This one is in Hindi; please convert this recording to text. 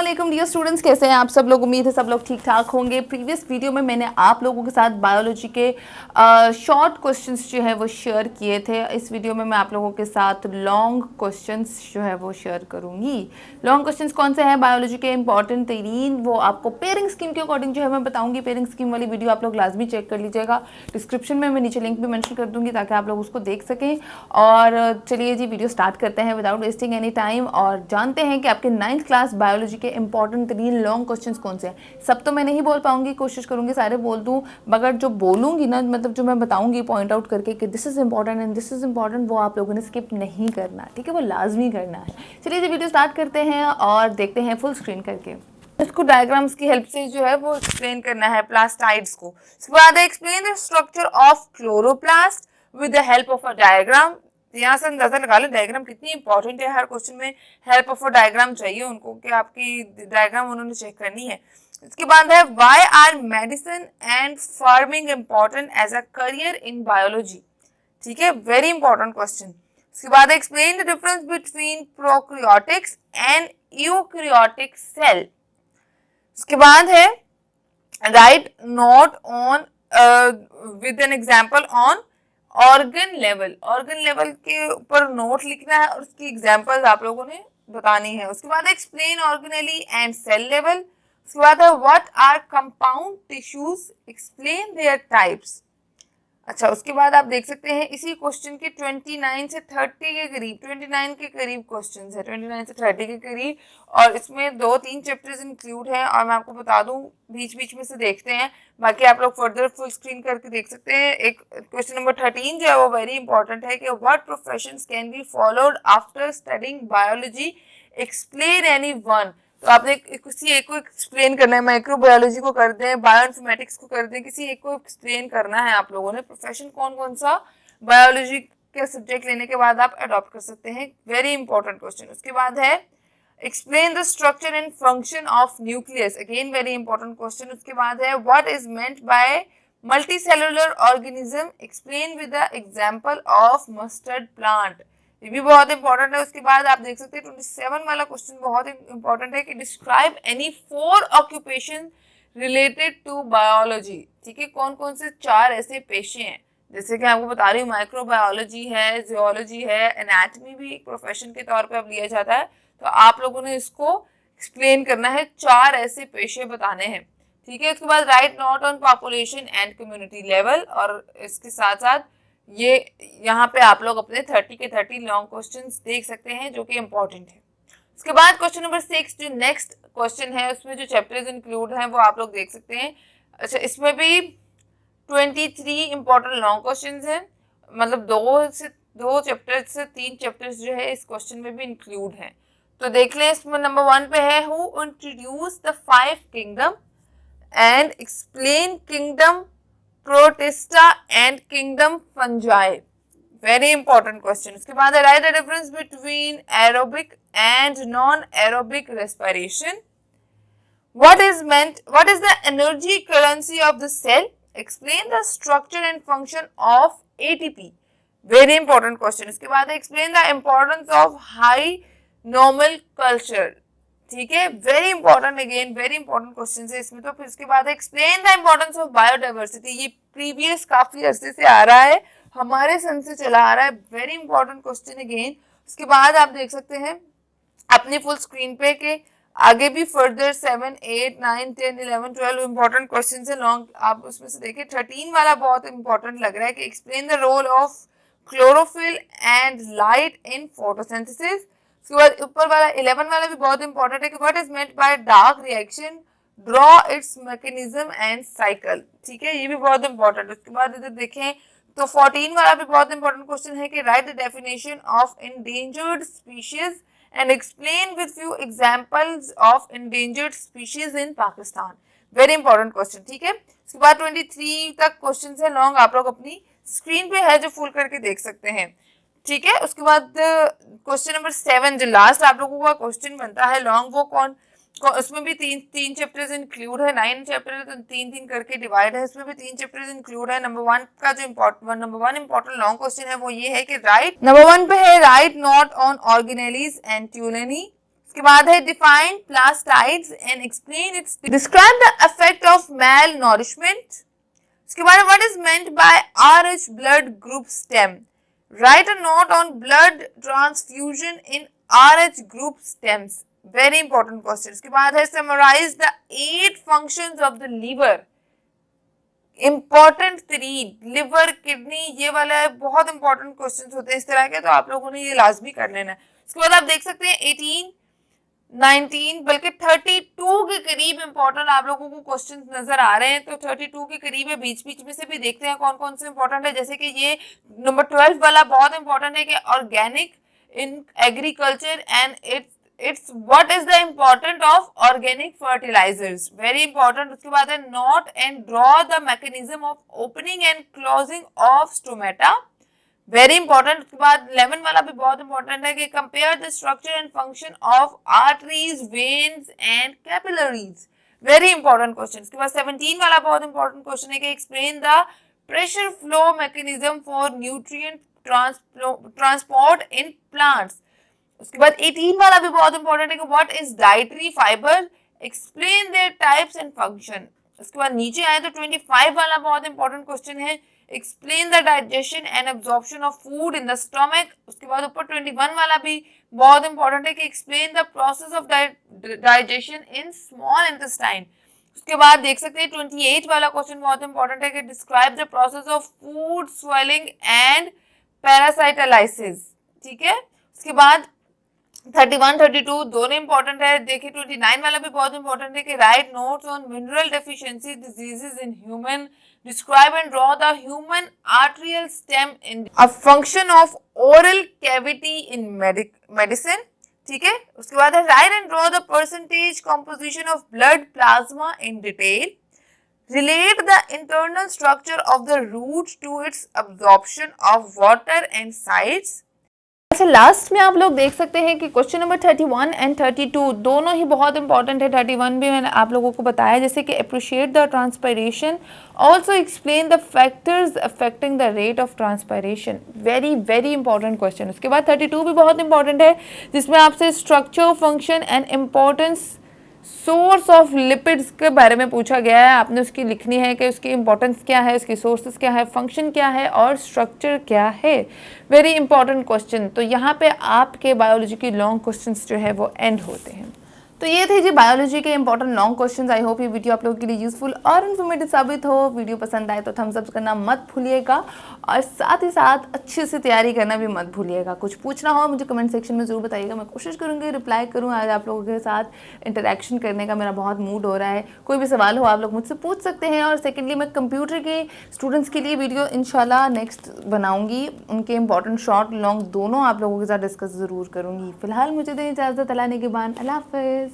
वालेकुम डियर स्टूडेंट्स, कैसे हैं आप सब लोग। उम्मीद है सब लोग ठीक ठाक होंगे। प्रीवियस वीडियो में मैंने आप लोगों के साथ बायोलॉजी के शॉर्ट क्वेश्चंस जो है वो शेयर किए थे। इस वीडियो में मैं आप लोगों के साथ लॉन्ग क्वेश्चंस जो है वो शेयर करूंगी। लॉन्ग क्वेश्चंस कौन से हैं बायोलॉजी के इंपॉर्टेंट तरीन, वो आपको पेयरिंग स्कीम के अकॉर्डिंग जो है मैं बताऊंगी। पेयरिंग स्कीम वाली वीडियो आप लोग लाजमी चेक कर लीजिएगा। डिस्क्रिप्शन में मैं नीचे लिंक भी मेंशन कर दूंगी ताकि आप लोग उसको देख सकें। और चलिए जी वीडियो स्टार्ट करते हैं विदाउट वेस्टिंग एनी टाइम और जानते हैं कि आपके 9th क्लास बायोलॉजी के इंपॉर्टेंट तरीन लॉन्ग क्वेश्चंस कौन से हैं। सब तो मैं नहीं बोल पाऊंगी, कोशिश करूंगी सारे बोल दूं, मगर जो बोलूंगी ना, मतलब जो मैं बताऊंगी पॉइंट आउट करके कि this is important and this is important, वो आप लोगों ने स्किप नहीं करना, ठीक है, वो लाजमी करना है। चलिए जी वीडियो स्टार्ट करते हैं और देखते हैं फुल स्क्रीन करके। इसको डायग्राम्स की हेल्प से जो है वो एक्सप्लेन करना है प्लास्टाइड्स को। इसके बाद explain the structure of chloroplast with the help of a diagram. यहाँ से अंदाजा लगा लो डायग्राम कितनी इंपॉर्टेंट है। हर क्वेश्चन में हेल्प ऑफ अ डायग्राम चाहिए उनको कि आपकी डायग्राम उन्होंने चेक करनी है। इसके बाद है why are medicine and farming important as a career in biology. ठीक है, वेरी इंपॉर्टेंट क्वेश्चन। इसके बाद explain the difference between prokaryotics and eukaryotic cell. इसके बाद है write note on with an example on organ level. Organ level के ऊपर नोट लिखना है और उसकी एग्जांपल्स आप लोगों ने बतानी है। उसके बाद explain organelle and cell level. उसके बाद है what are compound tissues, explain their types. अच्छा, उसके बाद आप देख सकते हैं इसी क्वेश्चन के 29 से 30 के करीब, 29 के करीब क्वेश्चंस है, 29 से 30 के करीब, और इसमें 2-3 चैप्टर्स इंक्लूड हैं। और मैं आपको बता दूं बीच बीच में से देखते हैं, बाकी आप लोग फर्दर फुल स्क्रीन करके देख सकते हैं। एक क्वेश्चन नंबर 13 जो है वो वेरी इंपॉर्टेंट है कि what professions can be followed after studying biology, explain any one. तो आपने किसी एक को एक्सप्लेन करना है, माइक्रोबायोलॉजी को कर दें, बायोइन्फॉर्मेटिक्स को कर दें, किसी एक को एक्सप्लेन करना है आप लोगों ने। प्रोफेशन कौन कौन सा बायोलॉजी के सब्जेक्ट लेने के बाद आप अडॉप्ट कर सकते हैं, वेरी इंपॉर्टेंट क्वेश्चन। उसके बाद है explain the structure and function of nucleus, again very important question. उसके बाद है what is meant bye multicellular organism, explain with the example of mustard plant, ये भी बहुत इंपॉर्टेंट है। उसके बाद आप देख सकते हैं 27 वाला क्वेश्चन बहुत इंपॉर्टेंट है कि describe any 4 occupation related to biology. ठीक है, कौन कौन से 4 ऐसे पेशे हैं, जैसे कि आपको बता रही हूँ माइक्रोबायोलॉजी है, जियोलॉजी है, एनाटॉमी भी एक प्रोफेशन के तौर पे अब लिया जाता है। तो आप लोगों ने इसको एक्सप्लेन करना है, 4 ऐसे पेशे बताने हैं। ठीक है, उसके बाद right note on population and community level, और इसके साथ साथ ये यहाँ पे आप लोग अपने 30 के 30 लॉन्ग क्वेश्चंस देख सकते हैं जो कि इंपॉर्टेंट है। उसके बाद क्वेश्चन नंबर 6 जो नेक्स्ट क्वेश्चन है उसमें जो चैप्टर्स इंक्लूड हैं वो आप लोग देख सकते हैं। अच्छा, इसमें भी 23 इंपॉर्टेंट लॉन्ग क्वेश्चंस हैं, मतलब 2 चैप्टर्स से 3 चैप्टर्स जो है इस क्वेश्चन में भी इंक्लूड हैं। तो देख लें, इसमें नंबर 1 पे है who introduce the 5 kingdom and explain kingdom protista and kingdom fungi, very important question. उसके बाद है right the difference between aerobic and non aerobic respiration. What is the energy currency of the cell? Explain the structure and function of ATP. Very important question. इसके बाद explain the importance of high normal culture. ठीक है, very important, again very important question है इसमें। तो फिर इसके बाद explain the importance of biodiversity, ये प्रीवियस काफी अरसे से आ रहा है, हमारे सन से चला आ रहा है, वेरी इंपॉर्टेंट क्वेश्चन अगेन। उसके बाद आप देख सकते हैं अपनी फुल स्क्रीन पे के आगे भी फर्दर 7, 8, 9, 10, 11, 12 इंपॉर्टेंट क्वेश्चन है लॉन्ग, आप उसमें से देखिए 13 वाला बहुत इंपॉर्टेंट लग रहा है कि explain the role of chlorophyll and light in photosynthesis. उसके बाद ऊपर वाला 11 वाला भी बहुत इंपॉर्टेंट है कि what is meant bye dark reaction, draw it's mechanism and cycle. ठीक है, ये भी बहुत इंपॉर्टेंट है। उसके बाद इधर देखें तो 14 वाला भी बहुत इंपॉर्टेंट क्वेश्चन है कि right the definition of endangered species and explain with few examples of endangered species in Pakistan, very important question। ठीक है, उसके बाद 23 तक क्वेश्चन है लॉन्ग, आप लोग अपनी स्क्रीन पे है जो फुल करके देख सकते हैं। ठीक है, उसके बाद क्वेश्चन नंबर 7 जो लास्ट आप लोगों का क्वेश्चन बनता है लॉन्ग, वो कौन, उसमें भी तीन चैप्टर्स इंक्लूड है, 9 चैप्टर तो 3-3 करके डिवाइड है, इसमें भी 3 चैप्टर्स इंक्लूड है। नंबर 1 का जो नंबर 1 इंपॉर्टेंट लॉन्ग क्वेश्चन है वो ये है कि राइट, नंबर 1 पे है write note on organelles and ट्यूलेनी। उसके बाद है define plastids and explain its, describe the effect of male nourishment. उसके बाद what is meant by RH blood group stem, write a note on blood transfusion in RH group stems, very important question. उसके बाद है summarize the 8 functions of the liver, important 3, liver kidney, ये वाला बहुत इंपॉर्टेंट क्वेश्चन होते हैं इस तरह के, तो आप लोगों ने ये लाजमी कर लेना है। उसके बाद आप देख सकते हैं 18, 19 बल्कि 32 के करीब इंपॉर्टेंट आप लोगों को क्वेश्चन नजर आ रहे हैं, तो 32 के करीब है, बीच बीच में से भी देखते हैं कौन कौन से इंपॉर्टेंट है। जैसे कि ये नंबर 12 वाला बहुत इंपॉर्टेंट है कि organic in agriculture and its what is the important of organic fertilizers, very important. उसके बाद है note and draw the mechanism of opening and closing of stomata, very important. उसके बाद 11 वाला भी बहुत इंपॉर्टेंट है कि compare the structure and function of arteries, veins and capillaries, very important question. उसके बाद 17 वाला बहुत इंपॉर्टेंट क्वेश्चन है कि explain the pressure flow mechanism for nutrient transport in plants. उसके बाद 18 वाला भी बहुत इंपॉर्टेंट है कि what is dietary fibre, explain their types and function. उसके बाद नीचे आए तो 25 वाला बहुत इंपॉर्टेंट क्वेश्चन है, explain the digestion and absorption of food in the stomach. उसके बाद ऊपर 21 वाला भी बहुत इंपॉर्टेंट है कि explain the process of digestion in small intestine. उसके बाद देख सकते हैं 28 वाला क्वेश्चन बहुत इंपॉर्टेंट है कि describe the process of food swelling and parasitolysis, ठीक है। उसके बाद 31, 32 दोनों इंपॉर्टेंट है। देखिए 29 वाला भी बहुत इंपॉर्टेंट है कि right notes on mineral deficiency diseases in human, describe and draw the human arterial stem in a function of oral cavity in medicine, ठीक है। उसके बाद है right and draw the percentage composition of blood plasma in detail, relate the internal structure of the root to its absorption of water and sites। अच्छा, लास्ट में आप लोग देख सकते हैं कि क्वेश्चन नंबर 31 एंड 32 दोनों ही बहुत इंपॉर्टेंट है। 31 भी मैंने आप लोगों को बताया, जैसे कि appreciate the transpiration, also explain the factors affecting the rate of transpiration, very very important question. उसके बाद 32 भी बहुत इंपॉर्टेंट है, जिसमें आपसे structure, function and importance, source of lipids के बारे में पूछा गया है। आपने उसकी लिखनी है कि उसकी इंपॉर्टेंस क्या है, उसकी सोर्सेस क्या है, फंक्शन क्या है और स्ट्रक्चर क्या है, वेरी इंपॉर्टेंट क्वेश्चन। तो यहाँ पे आपके बायोलॉजी की लॉन्ग क्वेश्चंस जो है वो एंड होते हैं। तो ये थे जी बायोलॉजी के important long questions. I hope ये वीडियो आप लोगों के लिए यूजफुल और इन्फॉर्मेटिव साबित हो। वीडियो पसंद आए तो थम्स अप करना मत भूलिएगा और साथ ही साथ अच्छे से तैयारी करना भी मत भूलिएगा। कुछ पूछना हो मुझे कमेंट सेक्शन में ज़रूर बताइएगा, मैं कोशिश करूँगी रिप्लाई करूँ। आज आप लोगों के साथ इंटरेक्शन करने का मेरा बहुत मूड हो रहा है। कोई भी सवाल हो आप लोग मुझसे पूछ सकते हैं। और सेकेंडली मैं कंप्यूटर के स्टूडेंट्स के लिए वीडियो इंशाल्लाह नेक्स्ट बनाऊँगी, उनके इंपॉर्टेंट शॉर्ट लॉन्ग दोनों आप लोगों के साथ डिस्कस ज़रूर करूँगी। फिलहाल मुझे दें इजाज़त, अल्लाह निगहबान, अल्लाह हाफ़िज़।